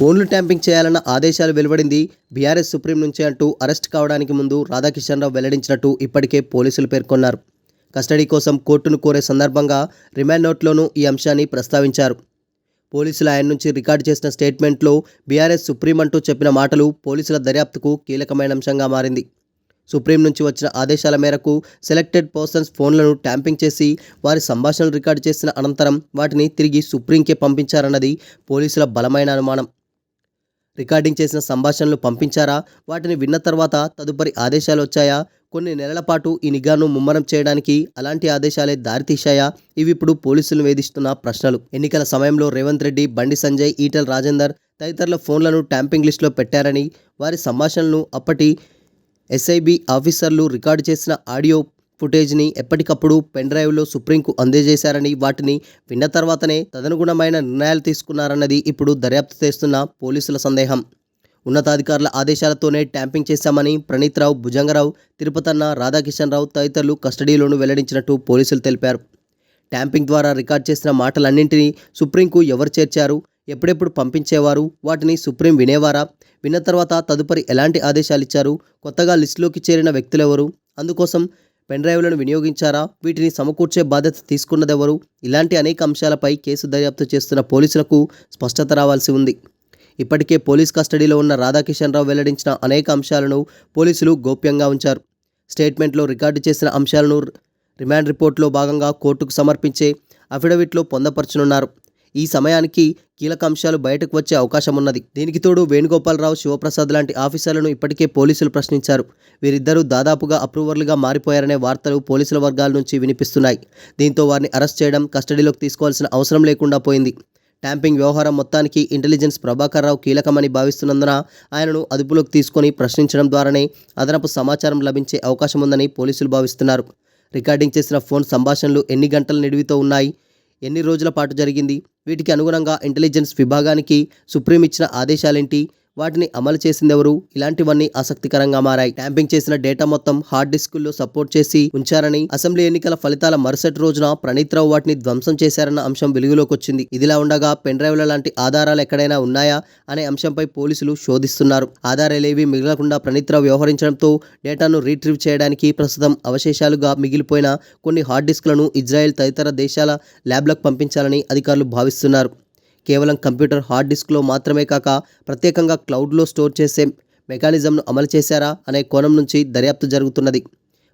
ఫోన్లు ట్యాంపింగ్ చేయాలన్న ఆదేశాలు వెలువడింది బీఆర్ఎస్ సుప్రీం నుంచే అంటూ అరెస్ట్ కావడానికి ముందు రాధాకిషన్ రావు వెల్లడించినట్టు ఇప్పటికే పోలీసులు పేర్కొన్నారు. కస్టడీ కోసం కోర్టును కోరే సందర్భంగా రిమాండ్ నోట్లోనూ ఈ అంశాన్ని ప్రస్తావించారు. పోలీసులు ఆయన నుంచి రికార్డు చేసిన స్టేట్మెంట్లో బీఆర్ఎస్ సుప్రీం అంటూ చెప్పిన మాటలు పోలీసుల దర్యాప్తుకు కీలకమైన అంశంగా మారింది. సుప్రీం నుంచి వచ్చిన ఆదేశాల మేరకు సెలెక్టెడ్ పర్సన్స్ ఫోన్లను ట్యాంపింగ్ చేసి వారి సంభాషణలు రికార్డు చేసిన అనంతరం వాటిని తిరిగి సుప్రీంకే పంపించారన్నది పోలీసుల బలమైన అనుమానం. రికార్డింగ్ చేసిన సంభాషణలు పంపించారా, వాటిని విన్న తర్వాత తదుపరి ఆదేశాలు వచ్చాయా, కొన్ని నెలల పాటు ఈ నిఘాను ముమ్మరం చేయడానికి అలాంటి ఆదేశాలే దారితీశాయా, ఇవి ఇప్పుడు పోలీసులు వేధిస్తున్న ప్రశ్నలు. ఎన్నికల సమయంలో రేవంత్ రెడ్డి, బండి సంజయ్, ఈటెల రాజేందర్ తదితరుల ఫోన్లను ట్యాంపింగ్ లిస్టులో పెట్టారని, వారి సంభాషణలను అప్పటి ఎస్ఐబి ఆఫీసర్లు రికార్డు చేసిన ఆడియో ఫుటేజ్ని ఎప్పటికప్పుడు పెన్ డ్రైవ్లో సుప్రీంకు అందజేశారని, వాటిని విన్న తర్వాతనే తదనుగుణమైన నిర్ణయాలు తీసుకున్నారన్నది ఇప్పుడు దర్యాప్తు చేస్తున్న పోలీసుల సందేహం. ఉన్నతాధికారుల ఆదేశాలతోనే ట్యాంపింగ్ చేశామని ప్రణీత్ రావు, భుజంగరావు, తిరుపతన్న, రాధాకిషన్ రావు తదితరులు కస్టడీలోనూ వెల్లడించినట్టు పోలీసులు తెలిపారు. ట్యాంపింగ్ ద్వారా రికార్డ్ చేసిన మాటలన్నింటినీ సుప్రీంకు ఎవరు చేర్చారు, ఎప్పుడెప్పుడు పంపించేవారు, వాటిని సుప్రీం వినేవారా, విన్న తర్వాత తదుపరి ఎలాంటి ఆదేశాలు ఇచ్చారు, కొత్తగా లిస్టులోకి చేరిన వ్యక్తులెవరు, అందుకోసం పెన్ డ్రైవ్లను వినియోగించారా, వీటిని సమకూర్చే బాధ్యత తీసుకున్నదెవరు, ఇలాంటి అనేక అంశాలపై కేసు దర్యాప్తు చేస్తున్న పోలీసులకు స్పష్టత రావాల్సి ఉంది. ఇప్పటికే పోలీస్ కస్టడీలో ఉన్న రాధాకిషన్ రావు వెల్లడించిన అనేక అంశాలను పోలీసులు గోప్యంగా ఉంచారు. స్టేట్మెంట్లో రికార్డు చేసిన అంశాలను రిమాండ్ రిపోర్ట్లో భాగంగా కోర్టుకు సమర్పించే అఫిడవిట్లో పొందపరచనున్నారు. ఈ సమయానికి కీలక అంశాలు బయటకు వచ్చే అవకాశం ఉన్నది. దీనికి తోడు వేణుగోపాలరావు, శివప్రసాద్ లాంటి ఆఫీసర్లను ఇప్పటికే పోలీసులు ప్రశ్నించారు. వీరిద్దరూ దాదాపుగా అప్రూవర్లుగా మారిపోయారనే వార్తలు పోలీసుల వర్గాల నుంచి వినిపిస్తున్నాయి. దీంతో వారిని అరెస్ట్ చేయడం, కస్టడీలోకి తీసుకోవాల్సిన అవసరం లేకుండా పోయింది. ట్యాంపింగ్ వ్యవహారం మొత్తానికి ఇంటెలిజెన్స్ ప్రభాకర్ రావు కీలకమని భావిస్తున్నందున ఆయనను అదుపులోకి తీసుకొని ప్రశ్నించడం ద్వారానే అదనపు సమాచారం లభించే అవకాశం ఉందని పోలీసులు భావిస్తున్నారు. రికార్డింగ్ చేసిన ఫోన్ సంభాషణలు ఎన్ని గంటల నిడివితో ఉన్నాయి, ఎన్ని రోజుల పాటు జరిగింది, వీటికి అనుగుణంగా ఇంటెలిజెన్స్ విభాగానికి సుప్రీం ఇచ్చిన ఆదేశాలేంటి, వాటిని అమలు చేసిందెవరు, ఇలాంటివన్నీ ఆసక్తికరంగా మారాయి. ట్యాంపింగ్ చేసిన డేటా మొత్తం హార్డ్ డిస్కుల్లో సపోర్ట్ చేసి ఉంచారని, అసెంబ్లీ ఎన్నికల ఫలితాల మరుసటి రోజున ప్రణీత్ రావు వాటిని ధ్వంసం చేశారన్న అంశం వెలుగులోకి వచ్చింది. ఇదిలా ఉండగా పెన్ డ్రైవ్ల లాంటి ఆధారాలు ఎక్కడైనా ఉన్నాయా అనే అంశంపై పోలీసులు శోధిస్తున్నారు. ఆధారాలేవీ మిగలకుండా ప్రణీత్ రావు వ్యవహరించడంతో డేటాను రీట్రీవ్ చేయడానికి ప్రస్తుతం అవశేషాలుగా మిగిలిపోయిన కొన్ని హార్డ్ డిస్కులను ఇజ్రాయెల్ తదితర దేశాల ల్యాబ్లకు పంపించాలని అధికారులు భావిస్తున్నారు. కేవలం కంప్యూటర్ హార్డ్ డిస్క్లో మాత్రమే కాక ప్రత్యేకంగా క్లౌడ్లో స్టోర్ చేసే మెకానిజంను అమలు చేశారా అనే కోణం నుంచి దర్యాప్తు జరుగుతున్నది.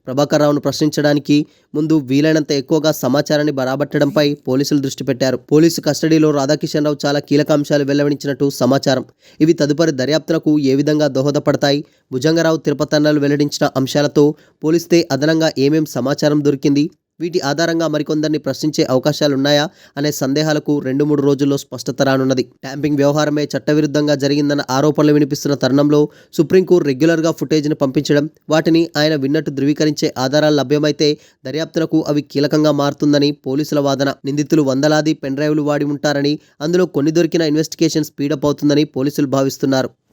ప్రభాకర్ రావును ప్రశ్నించడానికి ముందు వీలైనంత ఎక్కువగా సమాచారాన్ని బరాబట్టడంపై పోలీసులు దృష్టి పెట్టారు. పోలీసు కస్టడీలో రాధాకిషన్ రావు చాలా కీలక అంశాలు వెల్లడించినట్టు సమాచారం. ఇవి తదుపరి దర్యాప్తునకు ఏ విధంగా దోహదపడతాయి, భుజంగరావు, తిరుపతన్నలు వెల్లడించిన అంశాలతో పోలిస్తే అదనంగా ఏమేం సమాచారం దొరికింది, వీటి ఆధారంగా మరికొందరిని ప్రశ్నించే అవకాశాలున్నాయా అనే సందేహాలకు 2-3 రోజుల్లో స్పష్టత రానున్నది. ట్యాంపింగ్ వ్యవహారమే చట్టవిరుద్ధంగా జరిగిందన్న ఆరోపణలు వినిపిస్తున్న తరుణంలో సుప్రీంకు రెగ్యులర్గా ఫుటేజ్ని పంపించడం, వాటిని ఆయన విన్నట్టు ధృవీకరించే ఆధారాలు లభ్యమైతే దర్యాప్తునకు అవి కీలకంగా మారుతుందని పోలీసుల వాదన. నిందితులు వందలాది పెన్ డ్రైవ్లు వాడి ఉంటారని, అందులో కొన్ని దొరికిన ఇన్వెస్టిగేషన్ స్పీడప్ అవుతుందని పోలీసులు భావిస్తున్నారు.